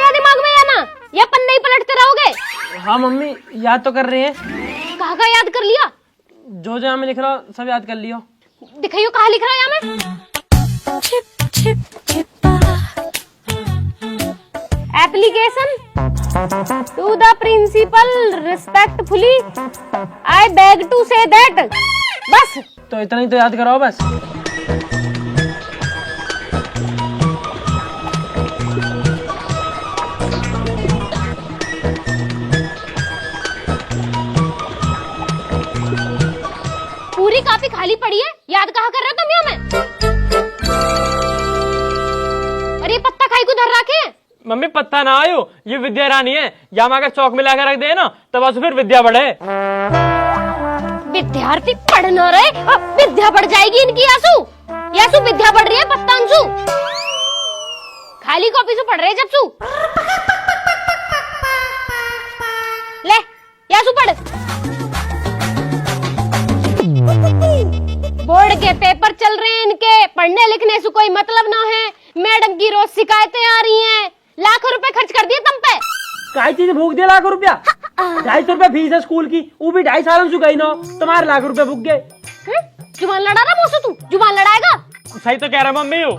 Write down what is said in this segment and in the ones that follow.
गया दिमाग में या ना? या पन्ने ही पलटते रहोगे? हाँ मम्मी, याद तो कर रहे हैं। कहाँ का याद कर लिया? जो जहाँ में लिख रहा हूँ सब याद कर लियो। दिखाइयो कहाँ लिख रहा है यहाँ में? Application to the principal respectfully I beg to say that. बस तो इतना ही तो याद कराओ बस। पूरी कॉपी खाली पड़ी है, याद कहाँ कर रहे हो तुम यहाँ में? अरे पत्ता खाई को धर रखे। मम्मी पत्ता ना आयो, ये विद्या रानी है। यहाँ अगर चौक में लाकर रख दे ना तब आज फिर विद्या बढ़े। विद्यार्थी पढ़ न रहे, विद्या बढ़ जाएगी इनकी। यासु यासु विद्या बढ़ रही है, पत्ता अंशु खाली कॉपी से पढ़ रहे जब सु। ले यासु पढ़। बोर्ड के पेपर चल रहे हैं इनके, पढ़ने लिखने से कोई मतलब ना है। मैडम की रोज शिकायतें आ रही हैं। लाखों रुपए खर्च कर दिए तुम पे। काय चीज भूख दिया लाख रुपया? 250 रुपया फीस है स्कूल की, वो भी 2.5 साल चुकाई ना, तुम्हारे लाख रुपए भूख गए। जुबान लड़ा रहा मौसू, तू जुबान लड़ाएगा? सही तो कह रहा मम्मी हो।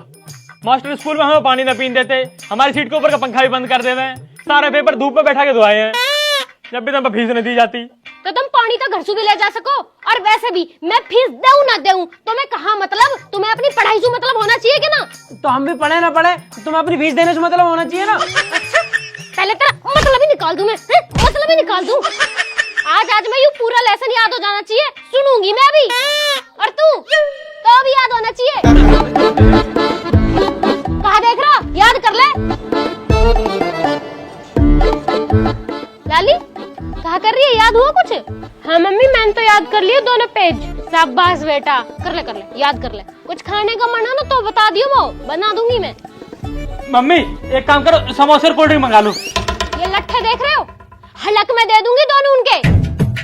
मास्टर स्कूल में हमें पानी न पीने देते, हमारी सीट के ऊपर का पंखा भी बंद कर देते, सारे पेपर धूप में बैठा के धुआए हैं, जब भी तुम फीस नहीं दी जाती। तो तुम पानी तो घर से भी ले जा सको। और वैसे भी मैं फीस दूं ना दूं तुम्हें कहाँ मतलब, तुम्हें अपनी पढ़ाई से मतलब होना चाहिए कि ना? तो हम भी पढ़े ना पढ़े, तुम्हें अपनी फीस देने से मतलब होना चाहिए ना। पहले तेरा मतलब ही निकाल दूं मैं, मतलब ही निकाल दूं। आज मैं यूं पूरा लेसन याद हो जाना चाहिए, सुनूंगी मैं भी। और तू तो भी याद होना चाहिए। कहाँ देख रहा, याद कर ले। लाली कहाँ कर रही है, याद हुआ कुछ? हाँ मम्मी मैंने तो याद कर लिया दोनों पेज। शाबाश बेटा, कर ले याद कर ले। कुछ खाने का मन है ना तो बता दियो, वो बना दूंगी मैं। मम्मी एक काम करो, समोसे और कोल्ड ड्रिंक मंगा लो। ये लट्ठे देख रहे हो, हलक में दे दूंगी दोनों उनके।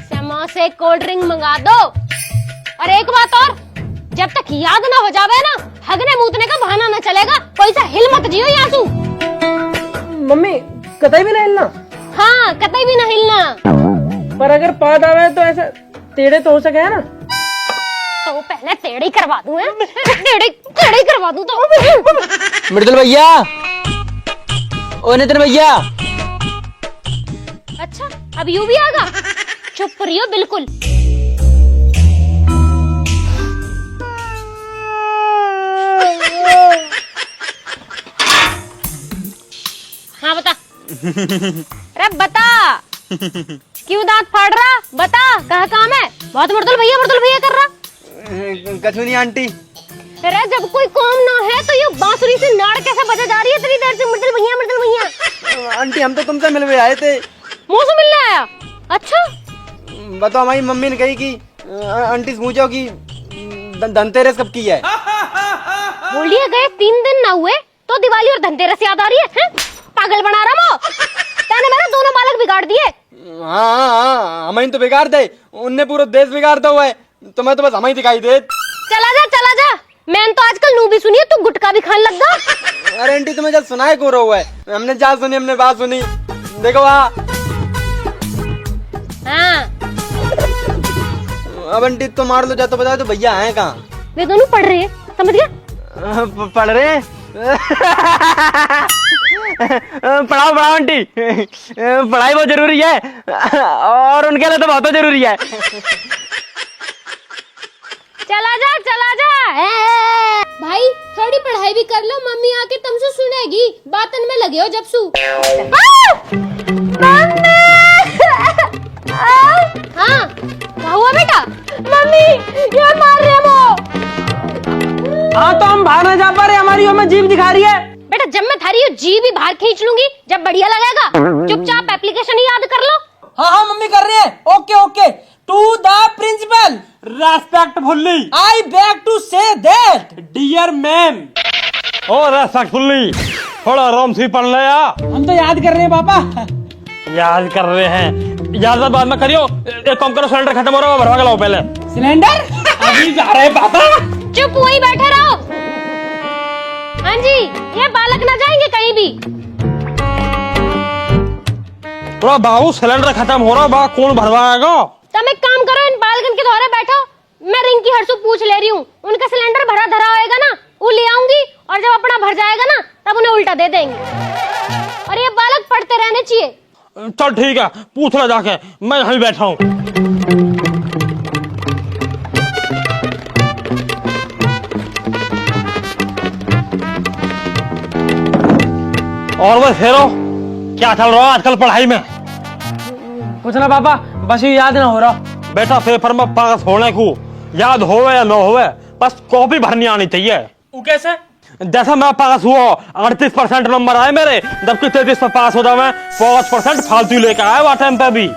समोसे कोल्ड ड्रिंक मंगा दो। और एक बात और, जब तक याद ना हो जावे ना, हगने मूतने का बहाना न चलेगा। कोई सा हिल मत जियो यासू। मम्मी कतई भी नहीं हिलना। हाँ कतई भी ना हिलना। पर अगर पाद आवे तो ऐसा टेढ़े तो हो सके है ना। तो पहले टेढ़ी करवा दूं, टेढ़ी करवा दूं तो। मृदुल भैया, ओ नितिन भैया। अच्छा अब यू भी आगा, चुप रहियो बिल्कुल। हाँ बता। अरे बता, क्यों दांत फाड़ रहा? बता कहाँ काम है? बहुत मृदुल भैया कर रहा। कछु नहीं आंटी। अरे जब कोई काम ना है तो ये बांसुरी से नाड़ कैसे बजा जा रही है इतनी देर से? मृदुल भैया। आंटी हम तो तुमसे मिलने आए थे। मुँह से मिलने आया? अच्छा बताओ, हमारी मम्मी ने कही कि आंटी से पूछो कि धनतेरस कब की है। बोलिए गए 3 दिन ना हुए तो दिवाली और धनतेरस याद आ रही है? पागल बना रहा वो। तूने मेरे दोनों बालक बिगाड़ दिए। हाँ हमें तो बिगाड़ दे, उनने पूरा देश बिगाड़ता हुआ है, तुम्हें तो बस हमें दिखाई दे। चला जा। मैंने तो आजकल नू भी सुनी है, तू गुटखा भी खाने लग जा। अरे आंटी तुम्हें जब सुनाए को रहा हुआ है, हमने जा सुनी, हमने बात सुनी। देखो वहाँ। हाँ अब आंटी तो मार लो, जा तो बताओ तो भैया हैं कहाँ? वे दोनों पढ़ रहे हैं, समझ गया? पढ़ रहे हैं। पढ़ाओ आंटी, पढ़ाई बहुत जरूरी है और उनके लिए तो बहुत जरूरी है। चला जा। भाई थोड़ी पढ़ाई भी कर लो, मम्मी आके तुमसे सुनेगी। बातन में लगे हो जब सु। हाँ क्या हुआ बेटा? मम्मी ये मार रहे वो। हाँ तो हम बाहर न जा पा रहे, हमारी हमें जीभ दिखा रही है। बेटा जब मैं थारी जी भी बाहर खींच लूंगी जब बढ़िया लगेगा। चुपचाप एप्लीकेशन ही याद कर लो। हाँ मम्मी कर रहे हैं। Okay. To the principal respectfully I beg to say that dear ma'am. Oh respectfully थोड़ा आराम से पढ़ ले यार। हम तो याद कर रहे हैं पापा। याद कर रहे हैं, याद बाद में करियो। एक काम करो, सिलेंडर खत्म हो रहा है, भरवा के लाओ पहले। सिलेंडर अभी जा रहे हैं पापा। चुप वहीं बैठे रहो। हाँ जी, ये बालक ना जाएंगे कहीं भी। अरे बाबू सिलेंडर खत्म हो रहा बा, कौन भरवाएगा? तुम एक काम करो, इन बालकन के द्वारे बैठो, मैं रिंकी हर्षु पूछ ले रही हूँ। उनका सिलेंडर भरा धरा होएगा ना, वो ले आऊंगी, और जब अपना भर जाएगा ना तब उन्हें उल्टा दे देंगे। और ये बालक पढ़ते रहने चाहिए। चल ठीक है, पूछ ले जाके, मैं यहीं बैठा हूँ। और वो हेरो, क्या चल रहा है आजकल पढ़ाई में? कुछ ना पापा, बस ये याद ना हो रहा। बेटा पेपर में पास होने को याद होवे या न होवे, बस कॉपी भरनी आनी चाहिए। वो कैसे? जैसा मैं पास हुआ 38% नंबर आए मेरे, जबकि 33 पर पास होता मैं 5% फालतू लेकर आया वो टाइम पे भी।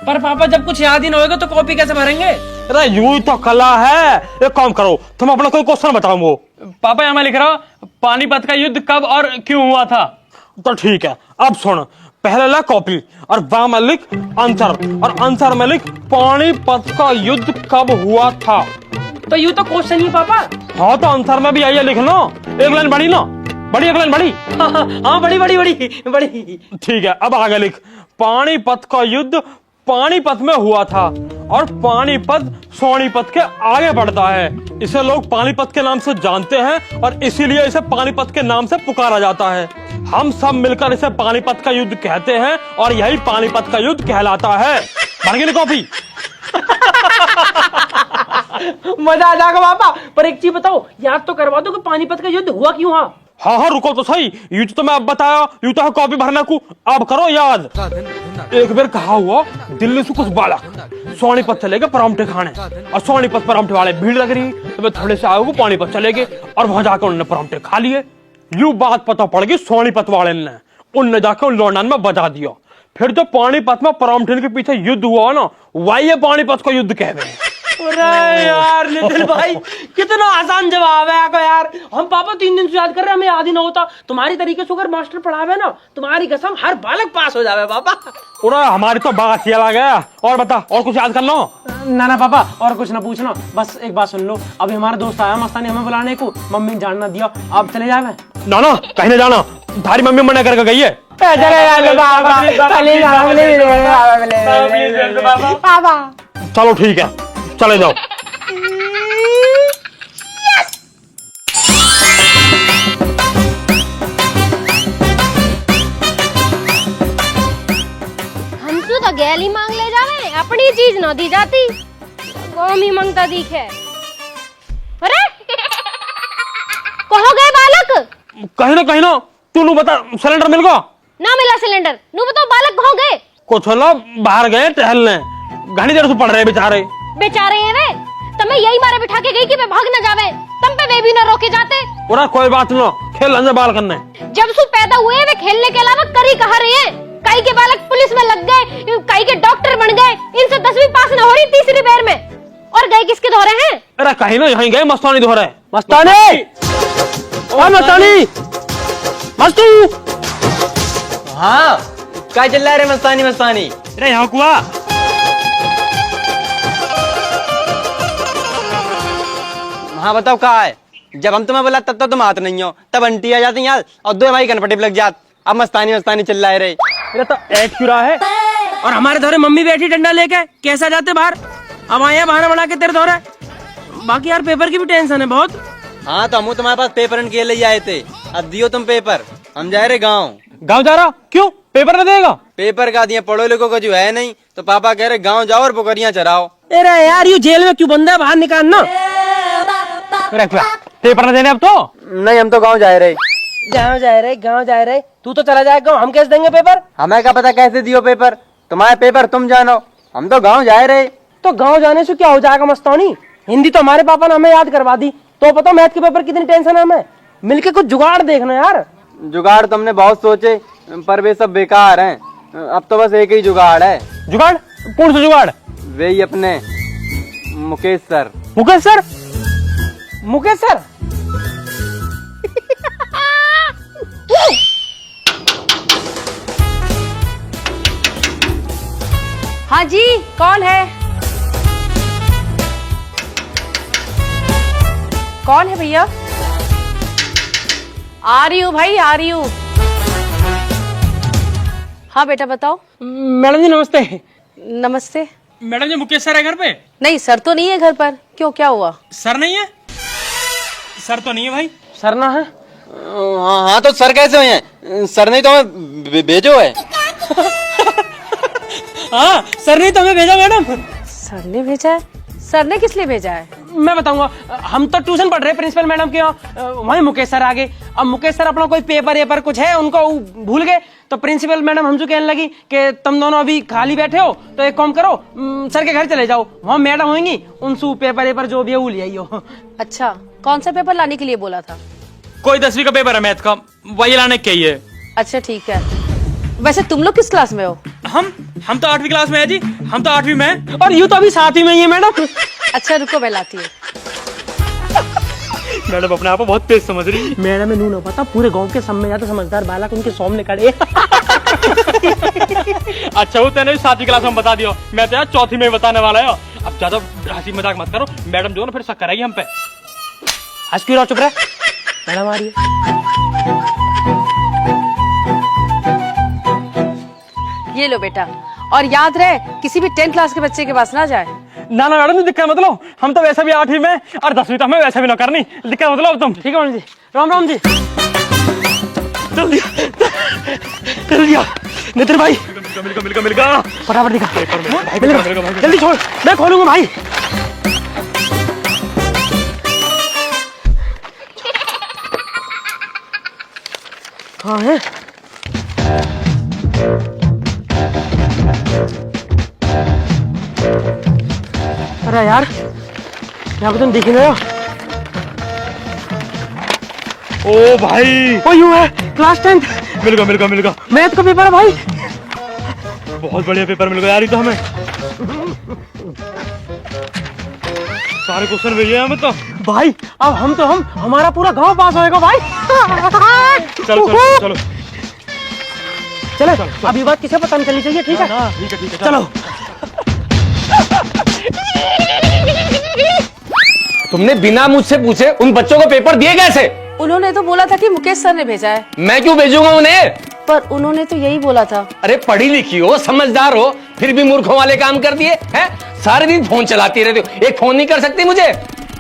पर पापा जब कुछ याद ही ना होगा तो कॉपी कैसे भरेंगे? अरे यूं तो कला है। एक काम करो, तुम अपना कोई क्वेश्चन बताओ। वो पापा यहाँ मैं लिख रहा हूँ, पानीपत का युद्ध कब और क्यों हुआ था। तो ठीक है, अब सुन, पहले ला कॉपी और वहां में लिख आंसर, और आंसर में लिख पानीपत का युद्ध कब हुआ था। तो यूं तो क्वेश्चन ही पापा। हाँ तो आंसर में भी आइए लिख लो। एक लाइन बड़ी ना, बड़ी एक लाइन बड़ी। हाँ बड़ी बड़ी बड़ी बड़ी। ठीक है, अब आगे लिख पानीपत का युद्ध पानीपत में हुआ था, और पानीपत सोनीपत के आगे बढ़ता है। इसे लोग पानीपत के नाम से जानते हैं, और इसीलिए इसे पानीपत के नाम से पुकारा जाता है। हम सब मिलकर इसे पानीपत का युद्ध कहते हैं, और यही पानीपत का युद्ध कहलाता है। भर गई कॉपी? मजा आ जाएगा पापा। पर एक चीज बताओ, याद तो करवा दो कि पानीपत का युद्ध हुआ क्यों? हाँ हाँ रुको तो सही, युद्ध तो मैं अब बताया, यूं तो है कॉपी भरने को, अब करो याद। एक बार कहा हुआ, दिल्ली से कुछ बालक सोनीपत चले गए परामठे खाने, और सोनीपत परामठे वाले भीड़ लग रही, तो वे थोड़े से आए वो पानीपत चले गए, और वहां जाकर उन्होंने परामठे खा लिए। यूं बात पता पड़ गई सोनीपत वाले ने, उनने जाकर उन लौंडन में बजा दिया। फिर जो पानीपत में परामठे के पीछे युद्ध हुआ ना, वही पानीपत का युद्ध कह रहे हैं। अरे यार नितिन भाई, कितना आसान जवाब है आपका यार। हम पापा 3 दिन से याद कर रहे हैं, हमें याद ही ना होता। तुम्हारी तरीके से अगर मास्टर पढ़ावे ना, तुम्हारी कसम हर बालक पास हो जावे पापा। पूरा हमारी तो बात ही अलग है। और बता, और कुछ याद कर लो। ना ना पापा, और कुछ ना पूछना, बस एक बात सुन लो। अभी हमारा दोस्त आया मस्तानी हमें बुलाने को, मम्मी ने जानना दिया, आप चले जावे। ना ना कहीं नहीं जाना, थारी मम्मी मना करके गई है। चलो ठीक है, चले जाओ। हमसे तो गैली मांग ले जावे, अपनी चीज न दी जाती, कौम ही मांगता दिखे। अरे कहाँ गए बालक? कहीं ना तू बता, सिलेंडर मिल गया? ना मिला सिलेंडर। नू बताओ बालक कहाँ गए? कुछ लोग बाहर गए टहलने, घनी देर से पढ़ रहे बेचारे। बेचारे हैं वे, तब मैं यही मारे बिठा के गई कि वे भाग न जावे, तम पे वे भी न रोके जाते। पूरा कोई बात ना, खेल लंजे बाल करने। जब सु पैदा हुए वे खेलने के अलावा करी कहा रहे हैं। कई के बालक पुलिस में लग गए, कई के डॉक्टर बन गए, इनसे 10वीं पास न हो रही तीसरी बार में। और गए किसके दौरे हैं? अरे कहीं ना यहीं गए मस्तानी दोहरे। मस्तानी, ओ मस्तानी, मस्तू। हाँ क्या चल रहा है रे मस्तानी? मस्तानी अरे यहाँ कुआ। हाँ बताओ कहाँ है? जब हम तुम्हें बोला तब तो तुम आते नहीं हो, तब आंटी आ जाती यार, और दो हमारी कनपटी लग जात। अब मस्तानी मस्तानी चिल्ला रहे। अरे तो ऐड क्यों रहा है? और हमारे धोरे मम्मी बैठी डंडा लेके, कैसा जाते बाहर? अब आए बहाना बना के तेरे धोरे। बाकी यार पेपर की भी टेंशन है बहुत। हाँ तो हम तुम्हारे पास पेपर के लिए आए थे, अब दियो तुम पेपर। हम जा रहे गाँव। गाँव जा रहा? क्यों, पेपर न देगा? पेपर का दिए, पढ़ो लिखो का जो है नहीं, तो पापा कह रहे गाँव जाओ और पोखरियाँ चराओ। अरे यार ये जेल में क्यों बंद है, बाहर निकालना। पेपर न देने अब तो? नहीं हम तो गाँव जा रहे। गाँव जा रहे। तू तो चला जाए गाँव, हम कैसे देंगे पेपर? हमें क्या पता कैसे दियो पेपर, तुम्हारे पेपर तुम जानो, हम तो गाँव जा रहे। तो गाँव जाने से क्या हो जाएगा मस्तानी? हिंदी तो हमारे पापा ने हमें याद करवा दी, तो पता मैथ के पेपर कितनी टेंशन है हमें। मिलके कुछ जुगाड़ देखना यार। जुगाड़ तुमने बहुत सोचे, पर वे सब बेकार हैं। अब तो बस एक ही जुगाड़ है। जुगाड़? कौन सा जुगाड़? वे ही अपने Mukesh sir. Mukesh sir? Mukesh sir? हाँ जी, कौन है? कौन है भैया? आ रही हूँ भाई, आ रही हूँ। हाँ बेटा बताओ। मैडम जी नमस्ते। नमस्ते। मैडम जी मुकेश सर है घर पे? नहीं सर तो नहीं है घर पर। क्यों, क्या हुआ? सर नहीं है? सर तो नहीं है भाई। सर ना है? हाँ हाँ, तो सर कैसे हुए हैं? सर नहीं तो हमें भेजो है। हाँ सर नहीं तो हमें भेजा मैडम। सर ने भेजा है? सर ने किस लिए भेजा है? मैं बताऊंगा। हम तो ट्यूशन पढ़ रहे प्रिंसिपल मैडम के यहाँ, वहीं मुकेश सर आ गए। अब मुकेश सर अपना कोई पेपर कुछ है उनको भूल गए, तो प्रिंसिपल मैडम हमसे कहने लगी कि तुम दोनों अभी खाली बैठे हो तो एक काम करो, सर के घर चले जाओ, वहाँ मैडम होंगी, उनसे पेपर जो भी है वो ले आइयो। अच्छा, कौन सा पेपर लाने के लिए बोला था? कोई 10वीं का पेपर है मैथ का, वही लाने के ही है। अच्छा ठीक है। वैसे तुम लोग किस क्लास में हो? हम तो 8वीं क्लास में है जी। हम तो 8वीं में है। और यूँ तो अभी 7वीं में ही है मैडम। अच्छा रुको मैं लाती हूँ। मैडम अपने आप को बहुत तेज समझ रही है। मैडम में नू न पता, पूरे गांव के सब में ज्यादा समझदार बालक उनके सामने खड़े। अच्छा वो तेने 7वीं क्लास में बता दियो, मैं तो यार 4थी में बताने वाला है। अब ज्यादा हंसी मजाक मत करो, मैडम जो ना फिर शक करेगी हम पे। हंस क्यों रहा, चुप रह। मैडम आ रही है। ये लो बेटा, और याद रहे किसी भी 10th क्लास के बच्चे के पास ना जाए। ना ना मैडम दिक्कत मतलब, हम तो वैसे भी 8वीं में और 10वीं तो हमें वैसे भी ना करनी, दिक्कत मतलब तुम। ठीक है मैडम जी। राम राम जी। चल दिया नितिन भाई मिल गया। फटाफट दिखा। मिल गया। जल्दी छोड़, मैं खोलूंगा भाई। कहाँ है? अरे यार, यहाँ पे तुम दिख ही नहीं रहे हो। ओ भाई वो यूं है, क्लास 10th मिल गया। मैथ का पेपर है भाई। बहुत बढ़िया पेपर मिल गया यार, ये तो हमें सारे क्वेश्चन भेजे हमें तो। भाई अब हम हमारा पूरा गांव पास होएगा भाई। चलो चले, अब ये बात किसे पता नहीं चलनी चाहिए, ठीक है? ठीक है चलो। तुमने बिना मुझसे पूछे उन बच्चों को पेपर दिए कैसे? उन्होंने तो बोला था कि मुकेश सर ने भेजा है। मैं क्यों भेजूंगा उन्हें? पर उन्होंने तो यही बोला था। अरे पढ़ी लिखी हो, समझदार हो, फिर भी मूर्खों वाले काम कर दिए हैं। सारे दिन फोन चलाती रहते हो, एक फोन नहीं कर सकती मुझे?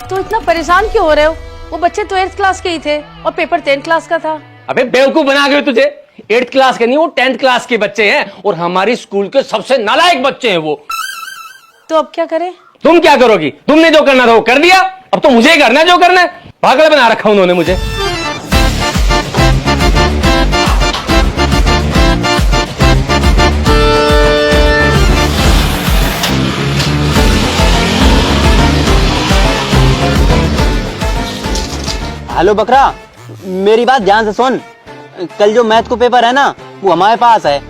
तो इतना परेशान क्यों हो रहे हो? वो बच्चे 12th क्लास के ही थे और पेपर 10th क्लास का था। अबे बेवकूफ बना गए तुझे। 8th क्लास के नहीं, वो 10th क्लास के बच्चे हैं और हमारी स्कूल के सबसे नालायक बच्चे हैं वो। तो अब क्या करें? तुम क्या करोगी? तुमने जो करना था वो कर दिया, अब तो मुझे करना है जो करना है। पागल बना रखा उन्होंने मुझे। हेलो बकरा, मेरी बात ध्यान से सुन। कल जो मैथ को पेपर है ना, वो हमारे पास है।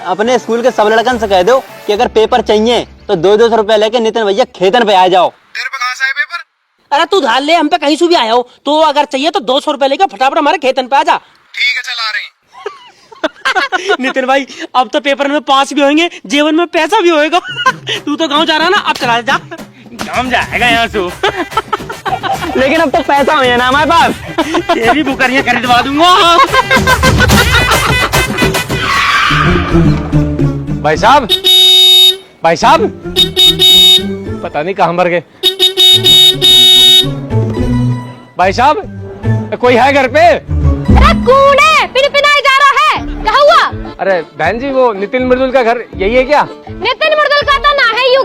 अपने स्कूल के सब लड़कन से कह दो कि अगर पेपर चाहिए तो 200 रुपए लेके नितिन भैया खेतन पे आ जाओ। तेरे पे कहाँ से है पेपर? अरे तू धार ले, हम पे कहीं से भी आया हो तो अगर चाहिए तो 200 रुपए लेकर फटाफट हमारे खेतन पे आ जा। ठीक है चल आ रहे हैं। नितिन भाई अब तो पेपर में पास भी होंगे, जीवन में पैसा भी होएगा। तू तो गांव जा रहा है ना, अब चला जा। काम जाएगा यहाँ से। लेकिन अब तो पैसा हो ना हमारे पास। तेरी बुकरियाँ खरीदवा दूंगा। भाई साहब, भाई साहब, पता नहीं कहाँ मर गए। भाई साहब कोई है घर पे? अरे कौन है? पिनपिनाई जा रहा है, क्या हुआ? अरे बहन जी वो नितिन मृदुल का घर यही है क्या? नितिन मृदुल का तो ना है यू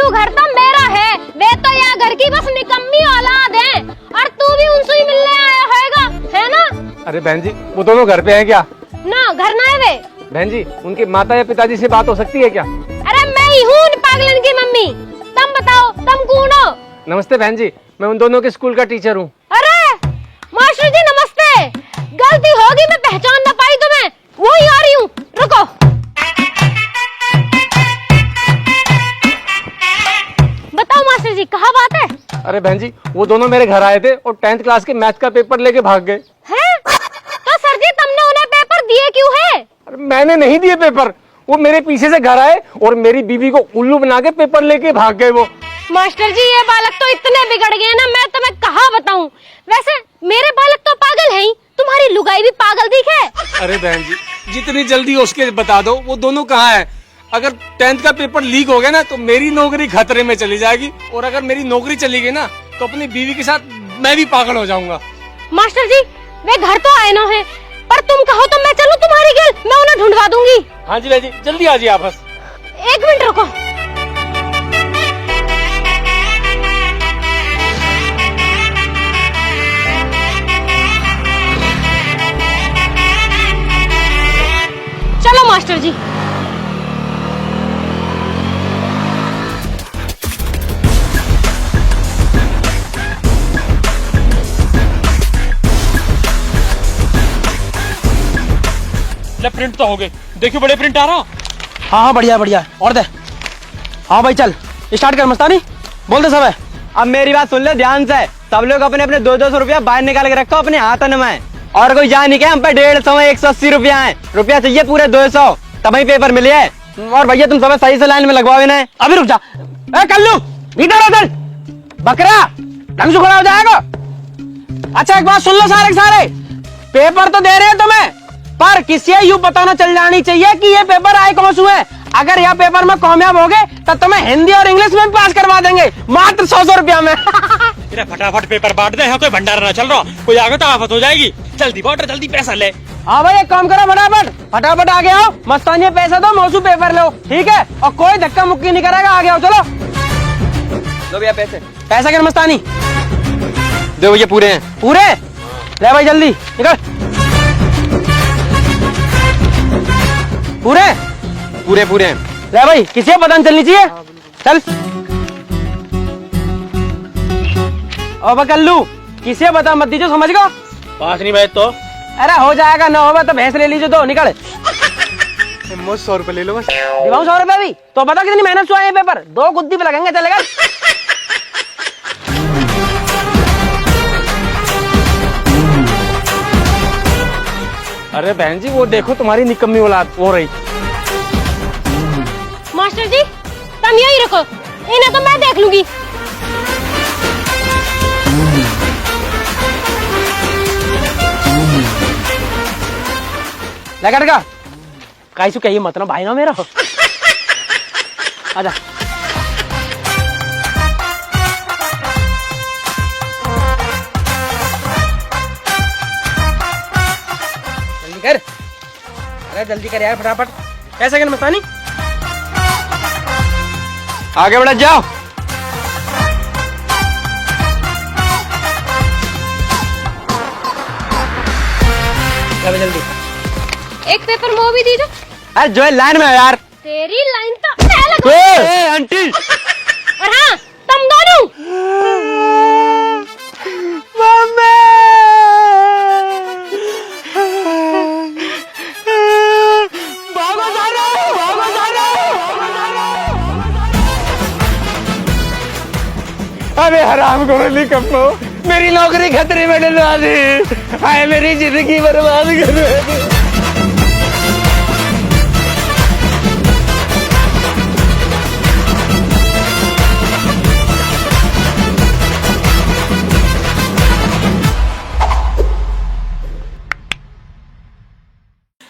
घर तो मेरा है। वे तो यहाँ घर की बस निकम्मी औलाद है, और तू भी उनसे ही मिलने आया होगा, है ना? अरे बहन जी वो दोनों घर पे हैं क्या? ना घर ना है वे। बहन जी उनके माता या पिताजी से बात हो सकती है क्या? अरे मैं ही हूँ पागलन की मम्मी। तुम बताओ तुम कौन हो? नमस्ते बहन जी, मैं उन दोनों के स्कूल का टीचर हूँ। अरे मास्टर जी नमस्ते। गलती होगी, मैं पहचान ना पाई तुम्हें, वही आ रही हूँ, रुको। बताओ मास्टर जी कहाँ बात है? अरे बहन जी वो दोनों मेरे घर आए थे और 10th क्लास के मैथ का पेपर लेके भाग गए। हैं? तो सर जी तुमने उन्हें पेपर दिए क्यों है? अरे मैंने नहीं दिए पेपर, वो मेरे पीछे से घर आए और मेरी बीवी को उल्लू बना के पेपर लेके भाग गए वो। मास्टर जी ये बालक तो इतने बिगड़ गए ना, मैं तुम्हें कहाँ बताऊं। वैसे मेरे बालक तो पागल हैं ही, तुम्हारी लुगाई भी पागल दिखे। अरे बहन जी, जितनी जल्दी हो उसके बता दो वो दोनों कहाँ है। अगर 10th का पेपर लीक हो गया ना तो मेरी नौकरी खतरे में चली जाएगी, और अगर मेरी नौकरी चली गई ना तो अपनी बीवी के साथ मैं भी पागल हो जाऊंगा। मास्टर जी वे घर तो आए न है, पर तुम कहो तो मैं चलूं तुम्हारी गेल, मैं उन्हें ढूंढवा दूंगी। हाँ जी बहन जी, जल्दी आ जाइए आप बस। 1 मिनट रुको। चलो मास्टर जी। ले प्रिंट तो हो गए, देखियो बड़े प्रिंट आ रहा। हाँ हाँ बढ़िया बढ़िया, और दे। हाँ भाई चल स्टार्ट कर मस्तानी, बोल दे सब है। अब मेरी बात सुन ले ध्यान से, सब लोग अपने अपने 200 रुपया बाहर निकाल के रखो अपने हाथन में, और कोई जान नहीं क्या हम पे 150 180 रुपया है, रुपया चाहिए पूरे 200 तभी पेपर मिले है। और भैया तुम सब सही से लाइन में लगवाओ इन्हें। अभी रुक जा, कल्लू इधर उधर बकरा ढंग से खड़ा हो जाएगा। अच्छा एक बात सुन लो सारे के सारे, पेपर तो दे रहे हैं तुम्हें, पर किसी यूं बताना चल जानी चाहिए कि ये पेपर आए कौन से हैं। अगर यह पेपर में कामयाब हो गए तो तुम्हें हिंदी और इंग्लिश में पास करवा देंगे मात्र 100 रुपया में। फटाफट पेपर बांट दे, यहाँ कोई भंडारा ना चल रहा, कोई आगे तो आफत हो जाएगी। जल्दी बांट, जल्दी पैसा ले। हाँ भाई एक काम करो, फटाफट फटाफट आगे आओ, मस्तानी पैसा दो, मौसू पेपर लो, ठीक है, और कोई धक्का मुक्की नहीं करेगा, आगे आओ चलो। लो भैया पैसे। पैसा कर मस्तानी, दो भैया पूरे हैं। पूरे ले भाई जल्दी निकल। पूरे पूरे पूरे हैं। ले भाई, किसी को पता नहीं चलनी चाहिए, चल। अब कल्लू किसी को बता मत दीजिए, समझ गो। पास नहीं बैठ तो अरे हो जाएगा, ना होगा तो भैंस ले लीजिए, तो निकल। मुझे 100 रुपए ले लो बस। दिवाऊं 100 रुपए भी तो बता कितनी मेहनत से आए पेपर, 2 गुद्दी पे लगेंगे, चलेगा। अरे बहन जी वो देखो तुम्हारी निकम्मी औलाद हो रही। मास्टर जी तुम यही रखो, इन्हें तो मैं देख लूंगी। लगा टका कैसू कहिए मत ना भाई ना मेरा। आजा जल्दी कर, अरे जल्दी कर यार फटाफट। कैसे कर मस्तानी, आगे बढ़ जाओ। चलो जल्दी। एक पेपर मुंह भी दीजिए। अरे जो है लाइन में है यार। तेरी लाइन तो मैं लगूंगी। आंटी और हाँ तुम दोनों अरे हराम करो निकम्मो, मेरी नौकरी खतरे में डलवा दी, हाय मेरी जिंदगी बर्बाद कर दी।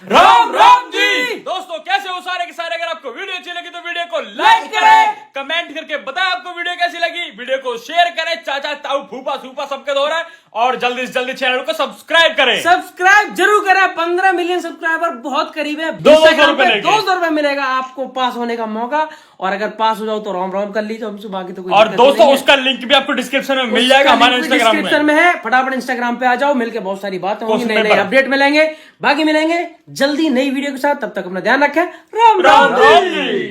राम राम जी दोस्तों, कैसे हो सारे के सारे। अगर आपको वीडियो अच्छी लगी तो वीडियो को लाइक करें, कमेंट करके बताएं आपको वीडियो कैसी लगी, वीडियो को शेयर करें, चाचा ताऊ फूफा सूफा सबके दो रहा है, और जल्दी से जल्दी चैनल को सब्सक्राइब करें। सब्सक्राइब जरूर करें, 15 मिलियन सब्सक्राइबर बहुत करीब है। 200 रुपए 200 रुपए मिलेगा आपको पास होने का मौका, और अगर पास हो जाओ तो रोम रोम कर लीजिए हमसे, बाकी तो कोई और दिक्कत दोस्तों नहीं है। उसका लिंक भी आपको डिस्क्रिप्शन में मिल जाएगा, हमारे इंस्टाग्राम डिस्क्रिप्शन में है, फटाफट इंस्टाग्राम पे आ जाओ, मिलके बहुत सारी बातें होंगी, उसमें नए नए अपडेट मिलेंगे, बाकी मिलेंगे जल्दी नई वीडियो के साथ। तब तक अपना ध्यान रखें। राम राम राम जी।